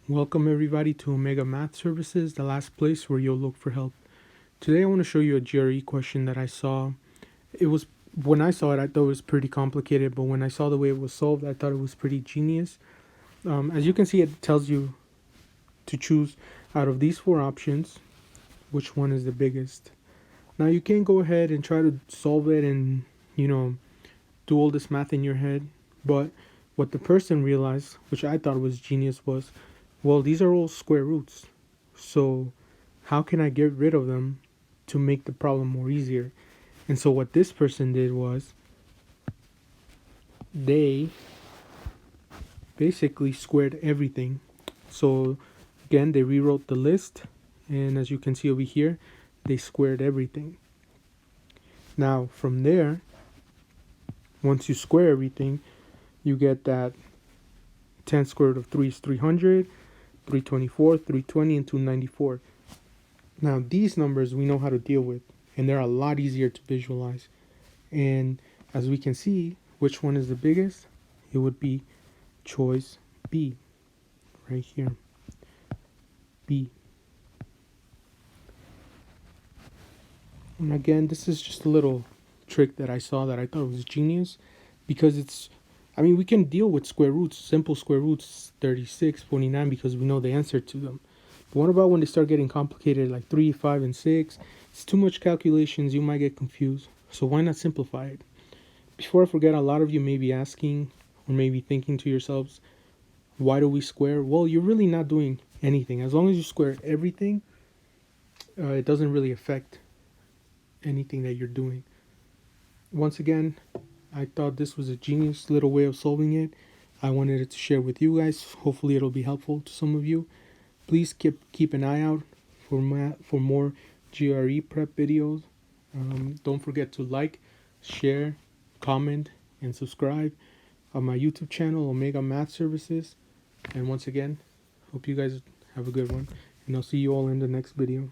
Welcome everybody to Omega Math Services, the last place where you'll look for help. Today I want to show you a GRE question that I saw. When I saw it, I thought it was pretty complicated, but when I saw the way it was solved, I thought it was pretty genius. As you can see, it tells you to choose out of these four options, which one is the biggest. Now you can go ahead and try to solve it and, do all this math in your head, but what the person realized, which I thought was genius, was, well, these are all square roots. So how can I get rid of them to make the problem more easier? And so what this person did was they basically squared everything. So again, they rewrote the list, and as you can see over here, they squared everything. Now from there, once you square everything, you get that 10 square root of 3 is 300, 324, 320, and 294. Now these numbers we know how to deal with, and they're a lot easier to visualize. And as we can see, which one is the biggest? It would be choice B, right here. B. And again, this is just a little trick that I saw that I thought was genius, because we can deal with square roots, simple square roots, 36, 49, because we know the answer to them. But what about when they start getting complicated, like 3, 5, and 6? It's too much calculations, you might get confused. So why not simplify it? Before I forget, a lot of you may be asking, or maybe thinking to yourselves, why do we square? Well, you're really not doing anything. As long as you square everything, it doesn't really affect anything that you're doing. Once again, I thought this was a genius little way of solving it. I wanted it to share with you guys. Hopefully it'll be helpful to some of you. Please keep an eye out for more GRE prep videos. Don't forget to like, share, comment, and subscribe on my YouTube channel, Omega Math Services. And once again, hope you guys have a good one. And I'll see you all in the next video.